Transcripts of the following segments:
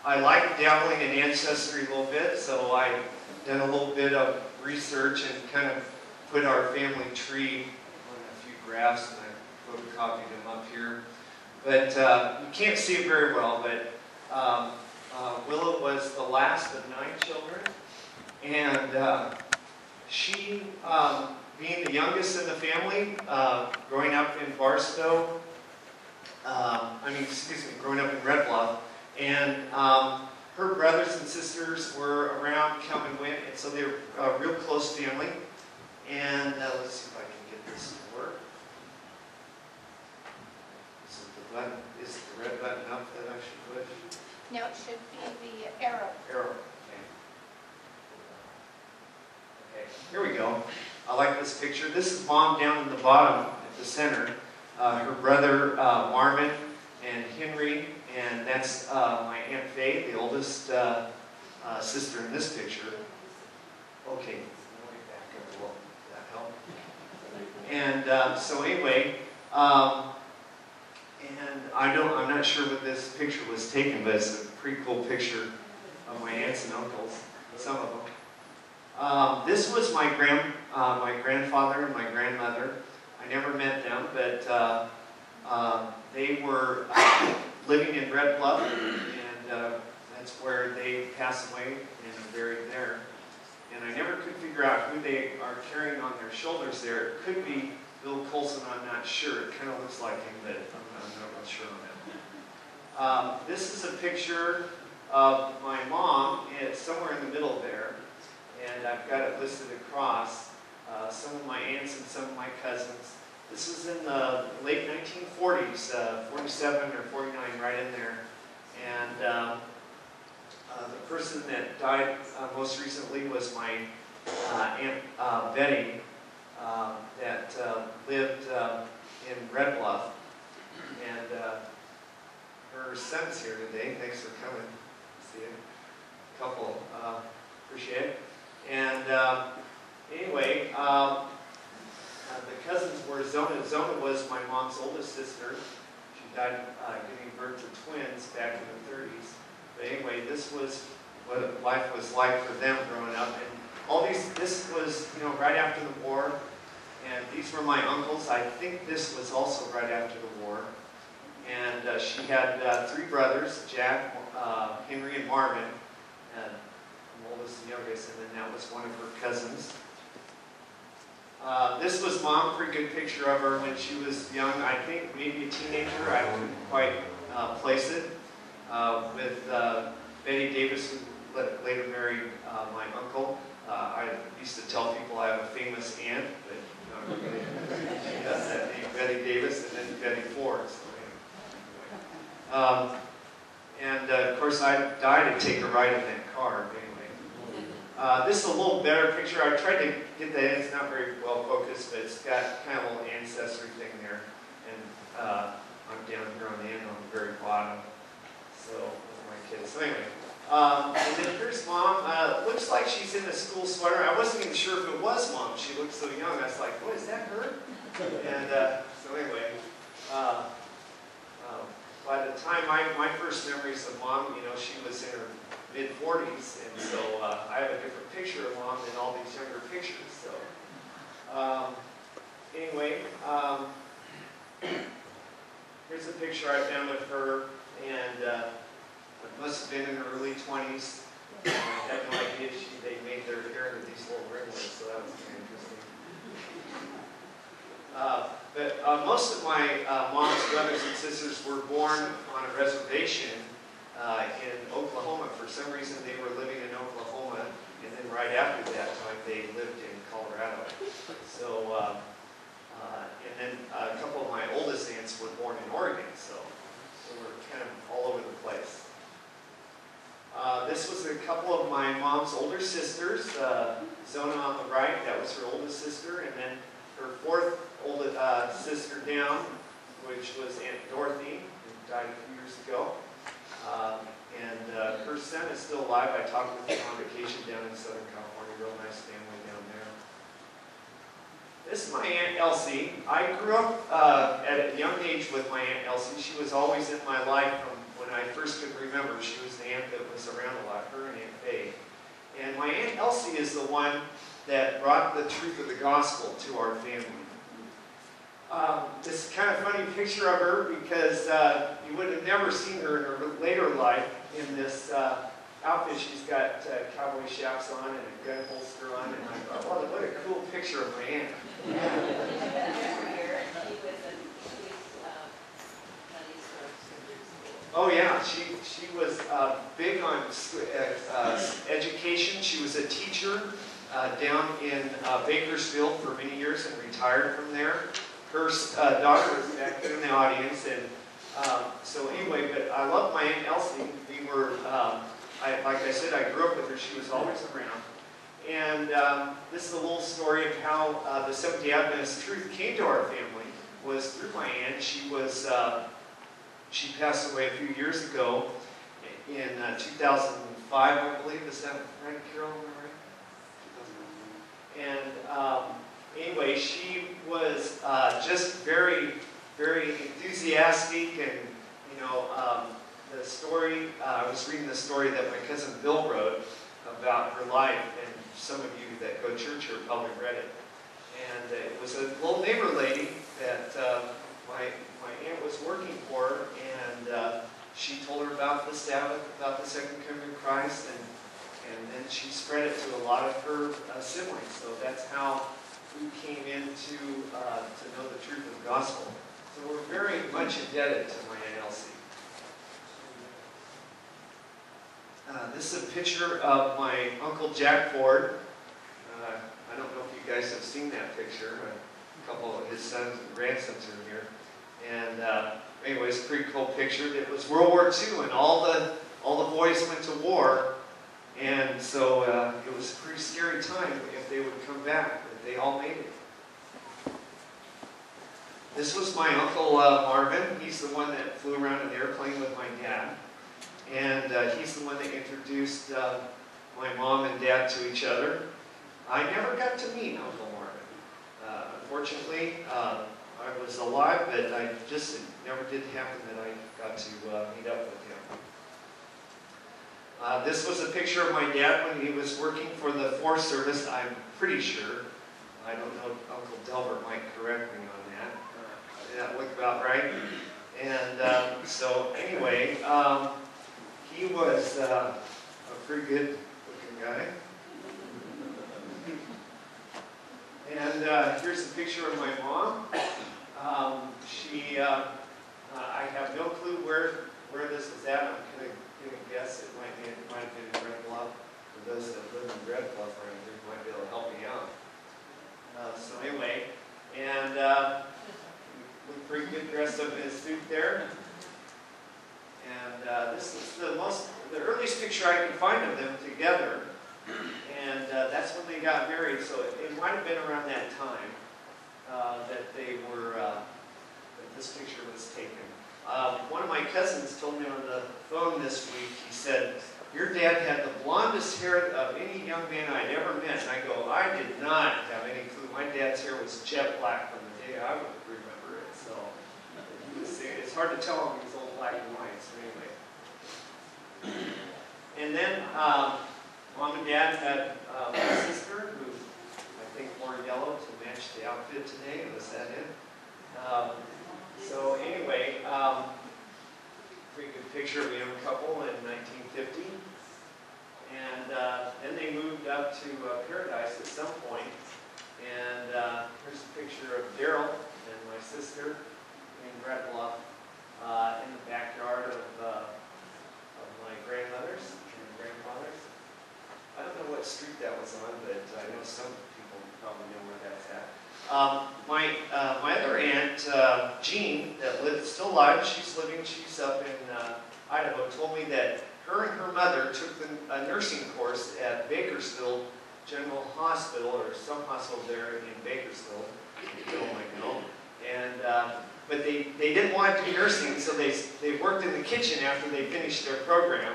I like dabbling in ancestry a little bit, so I've done a little bit of research and kind of put our family tree on a few graphs, and I photocopied them up here. But you can't see it very well, but Willa was the last of 9 children, and she, being the youngest in the family, growing up in Barstow, growing up in Red Bluff, and her brothers and sisters were around, come and went, and so they were a real close family. And let's see if I can get this to work. Is the red button up that I should push? No, it should be the arrow. Arrow. Okay, here we go. I like this picture. This is Mom down in the bottom at the center. Her brother Marvin and Henry, and that's my Aunt Faye, the oldest sister in this picture. Okay, let me back up a little. Does that help? And so anyway, and I'm not sure what this picture was taken, but it's a pretty cool picture of my aunts and uncles, some of them. This was my grandfather and my grandmother. I never met them, but they were living in Red Bluff, and that's where they passed away and are buried there. And I never could figure out who they are carrying on their shoulders there. It could be Bill Colson, I'm not sure. It kind of looks like him, but I'm not real sure on that. This is a picture of my mom. It's somewhere in the middle there, and I've got it listed across. Some of my aunts and some of my cousins. This is in the late 1940s, 47 or 49, right in there. And the person that died most recently was my Aunt Betty, that lived in Red Bluff. And her son's here today. Thanks for coming. See you. A couple. Appreciate it. And anyway, the cousins were Zona. Zona was my mom's oldest sister. She died giving birth to twins back in the 30s. But anyway, this was what life was like for them growing up. And all these, this was, right after the war. And these were my uncles. I think this was also right after the war. And she had 3 brothers, Jack, Henry, and Marvin. And I'm oldest and youngest, and then that was one of her cousins. This was Mom, pretty good picture of her when she was young, I think maybe a teenager. I couldn't quite place it. With Betty Davis, who later married my uncle. I used to tell people I have a famous aunt, but not really. She has that name, Betty Davis, and then Betty Ford. So, and of course, I died to take a ride in that car. Anyway, this is a little better picture. I tried to get that in. It's not very well focused, but it's got kind of a little ancestry thing there. And I'm down here on the end, on the very bottom. So with my kids. So anyway, And then here's Mom. Looks like she's in a school sweater. I wasn't even sure if it was Mom. She looked so young. I was like, what, is that her? And so anyway, by the time my first memories of Mom, you know, she was in her mid-40s. And so I have a different picture of Mom than all these younger pictures. So anyway, here's a picture I found of her. And it must have been in her early 20s. I had no idea they made their hair into these little ringlets, so that was kind of interesting. But most of my mom's brothers and sisters were born on a reservation in Oklahoma. For some reason, they were living in Oklahoma, and then right after that time, they lived in Colorado. So, and then a couple of my oldest aunts were born in Oregon, so we're kind of all over the place. This was a couple of my mom's older sisters. Zona on the right, that was her oldest sister, and then her fourth oldest sister down, which was Aunt Dorothy, who died a few years ago. And her son is still alive. I talked with him on vacation down in Southern California. Real nice family down there. This is my Aunt Elsie. I grew up at a young age with my Aunt Elsie. She was always in my life from when I first could remember. She was the aunt that was around a lot, her and Aunt Faye. And my Aunt Elsie is the one that brought the truth of the gospel to our family. This is kind of funny picture of her because you would have never seen her in her later life in this outfit. She's got cowboy chaps on and a gun holster on, and I thought, wow, what a cool picture of my aunt. Oh yeah, she was big on education. She was a teacher down in Bakersfield for many years and retired from there. Her daughter was back in the audience, and so anyway, but I love my Aunt Elsie. We were, like I said, I grew up with her. She was always around. And this is a little story of how the Seventh-day Adventist truth came to our family, was through my aunt. She passed away a few years ago in 2005, I believe. Is that right, Carol? Am I right? And anyway, she was just very, very enthusiastic, and you know, the story. I was reading the story that my cousin Bill wrote about her life, and some of you that go to church here probably read it. And it was a little neighbor lady that my aunt was working for, and she told her about the Sabbath, about the second coming of Christ, and then she spread it to a lot of her siblings. So that's how we came into to know the truth of the gospel. So we're very much indebted to my Aunt Elsie. This is a picture of my Uncle Jack Ford. I don't know if you guys have seen that picture. A couple of his sons and grandsons are here. And anyways, pretty cool picture. It was World War II, and all the boys went to war. And so it was a pretty scary time if they would come back, but they all made it. This was my Uncle Marvin. He's the one that flew around in the airplane with my dad. And he's the one that introduced my mom and dad to each other. I never got to meet Uncle Marvin. Unfortunately, I was alive, but it never did happen that I got to meet up with him. This was a picture of my dad when he was working for the Forest Service, I'm pretty sure. I don't know if Uncle Delbert might correct me on that. That looked about right. And so anyway, he was a pretty good looking guy. And here's a picture of my mom. I have no clue where this is at. I'm going to guess it might have been in Red Bluff. For those that live in Red Bluff around here, might be able to help me out. So anyway, and looked pretty good dressed up in his suit there. And this is the earliest picture I can find of them together. And that's when they got married, so it might have been around that time that they were, that this picture was taken. One of my cousins told me on the phone this week, he said, your dad had the blondest hair of any young man I'd ever met. And I go, I did not have any clue. My dad's hair was jet black from the day I would remember it. So it's hard to tell him these old black and whites. Anyway. And then Mom and Dad had my sister, who I think wore yellow to match the outfit today. Was that it? So anyway, pretty good picture of a young couple in 1950. And then they moved up to Paradise at some point. And here's a picture of Daryl and my sister in Red Bluff in the backyard of my grandmothers and grandfathers. I don't know what street that was on, but I know some people probably know where that's at. My other aunt, Jean, that lives still alive, she's up in Idaho, told me that her and her mother took a nursing course at Bakersfield General Hospital, or some hospital there in Bakersfield, Bill might know. And but they didn't want to do nursing, so they worked in the kitchen after they finished their program.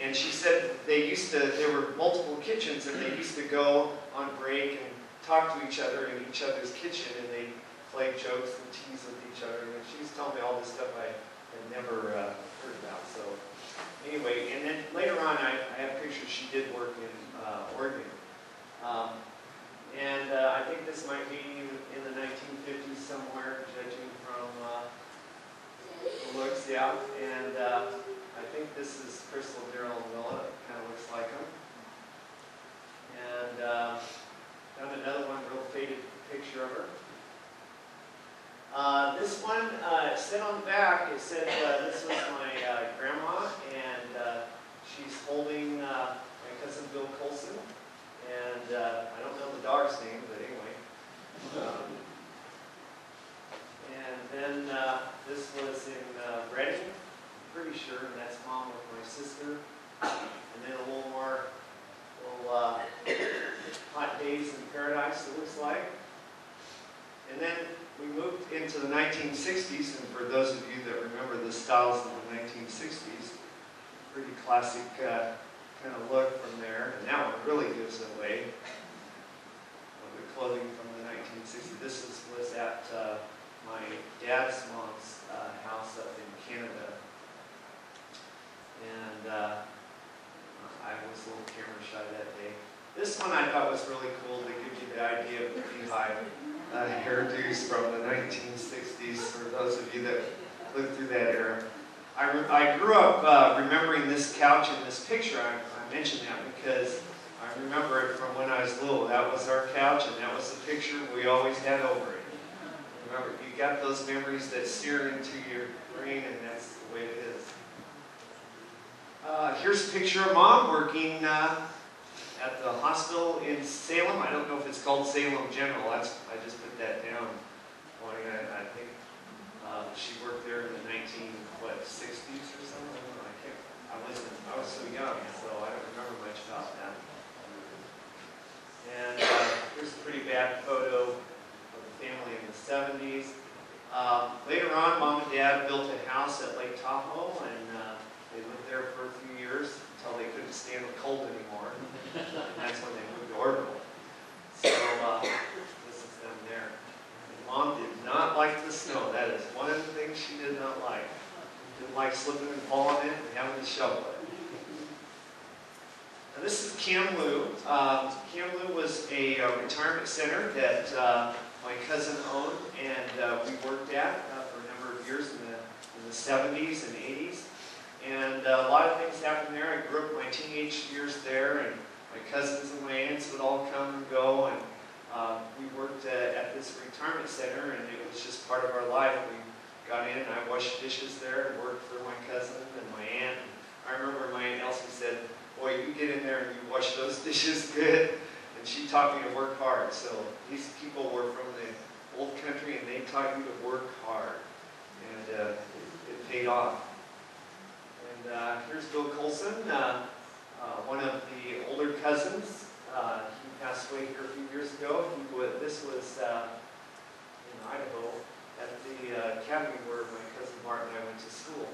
And she said there were multiple kitchens, and they used to go on break and talk to each other in each other's kitchen, and they played jokes and tease with each other. And she was telling me all this stuff I had never heard about. So anyway, and then later on, I have pictures. She did work in Oregon. And I think this might be in the 1950s somewhere, judging from the looks, yeah. And I think this is Crystal, Daryl, and Willa. It kind of looks like them. And found another one, real faded picture of her. This one, it said on the back, it said this was my grandma, and she's holding my cousin Bill Colson. And I don't know the dog's name, but anyway. And then this was in Reading, I'm pretty sure, and that's Mom with my sister. And then a little more, hot days in Paradise, it looks like. And then we moved into the 1960s, and for those of you that remember the styles of the 1960s, pretty classic kind of look from there, and that one really gives it away. The clothing from the 1960s. This was at my dad's mom's house up in Canada, and I was a little camera shy that day. This one I thought was really cool to give you the idea of the beehive hairdos from the 1960s for those of you that lived through that era. I grew up remembering this couch in this picture. I mentioned that because I remember it from when I was little. That was our couch, and that was the picture we always had over it. Remember, you got those memories that sear into your brain, and that's the way it is. Here's a picture of Mom working at the hospital in Salem. I don't know if it's called Salem General. I just put that down. I think she worked there in the 1960s or something. I was so young, so I don't remember much about that. And here's a pretty bad photo of the family in the 70s. Later on, Mom and Dad built a house at Lake Tahoe, and they lived there for a few years until they couldn't stand the cold anymore. And that's when they moved to Orville. So this is them there. And Mom did not like the snow. That is one of the things she did not like. Didn't like slipping and falling in and having to shovel it. Now this is Kamloops. Kamloops was a retirement center that my cousin owned, and we worked at for a number of years in the 70s and 80s. And a lot of things happened there. I grew up my teenage years there, and my cousins and my aunts would all come and go. And we worked at this retirement center, and it was just part of our life. We got in, and I washed dishes there and worked for my cousin and my aunt. And I remember my Aunt Elsie said, "Boy, you get in there and you wash those dishes good." And she taught me to work hard. So these people were from the old country, and they taught you to work hard. And it paid off. And here's Bill Colson, one of the older cousins. He passed away here a few years ago. This was in Idaho at the academy where my cousin Martin and I went to school.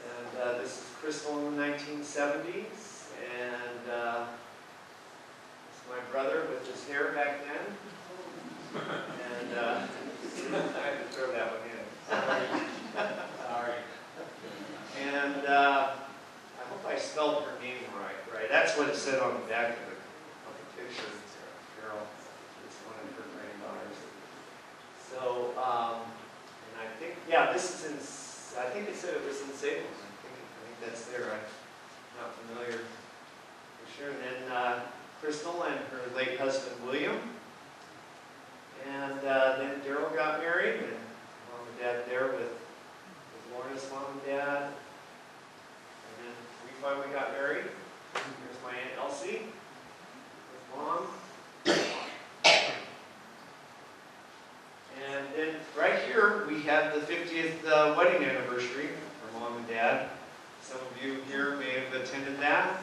And this is Crystal in the 1970s, and it's my brother with his hair back then. And I had to throw that one in. Sorry. And I hope I spelled her name right. That's what it said on the back of the picture. Carol is one of her granddaughters. So, and I think, yeah, this is in, I think it said it was in Salem. I think that's there. I'm not familiar for sure. And then Crystal and her late husband, William. And then Daryl got married, and mom and dad there with Lorna's mom and dad. And then we finally got married. Here's my Aunt Elsie with mom. And then right here we have the 50th wedding anniversary for mom and dad. Some of you here may have attended that.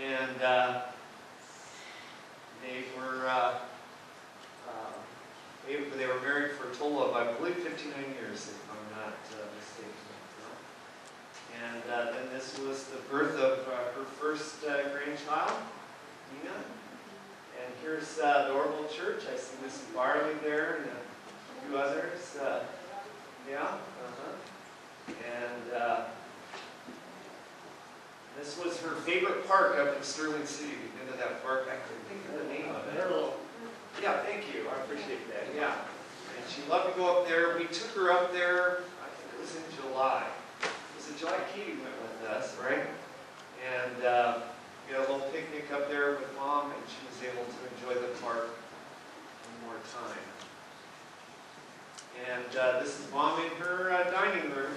And they were married for a total of, I believe, 59 years, if I'm not mistaken. And then this was the birth of her first grandchild, Nina. And here's the Orville Church. I see Mrs. Barley there and a few others. And this was her favorite park up in Sterling City. We've been to that park. I couldn't think of the name of it. Yeah, thank you. I appreciate that. Yeah. And she loved to go up there. We took her up there, I think it was in July. Was it July? Katie went with us, right? And we had a little picnic up there with mom, and she was able to enjoy the park one more time. And this is mom in her dining room.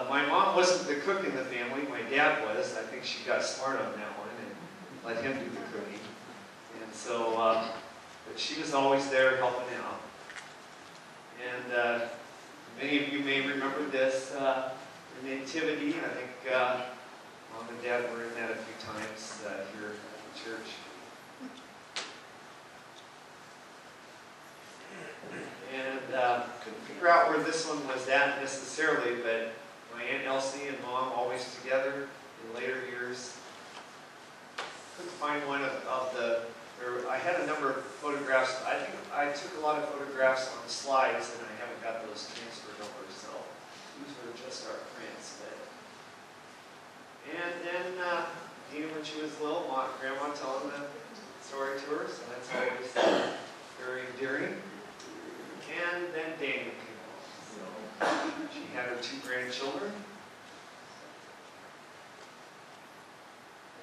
My mom wasn't the cook in the family. My dad was. I think she got smart on that one and let him do the cooking. And so, but she was always there helping out. And many of you may remember this, the nativity. I think mom and dad were in that a few times here at the church. And couldn't figure out where this one was at necessarily, but my Aunt Elsie and mom always together in later years. Couldn't find one of the. I had a number of photographs. I think I took a lot of photographs on slides, and I haven't got those transferred over. So these were just our prints. And then Dina, when she was little, Grandma telling the story to her, so that's always very endearing. And then Daniel came along. So she had her 2 grandchildren.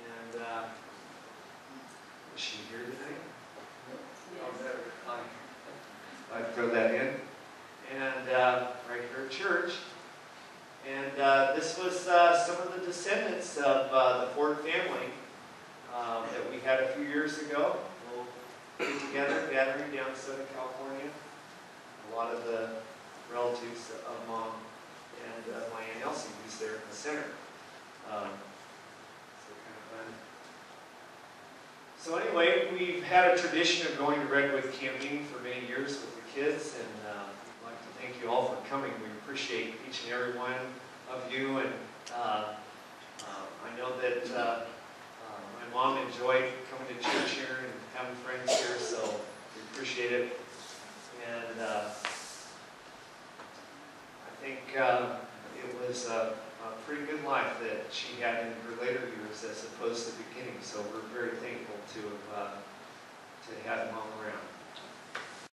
And is she here tonight? Oh, I'd throw that in. And right here at church. And this was some of the descendants of the Ford family that we had a few years ago. We'll get together, gathering down in Southern California. A lot of the relatives of mom and my Aunt Elsie, who's there in the center. So kind of fun. So anyway, we've had a tradition of going to Redwood camping for many years with the kids, and I'd like to thank you all for coming. We appreciate each and every one of you, and I know that my mom enjoyed coming to church here and having friends here, so we appreciate it. And I think it was a pretty good life that she had in her later years as opposed to the beginning. So we're very thankful to have mom around.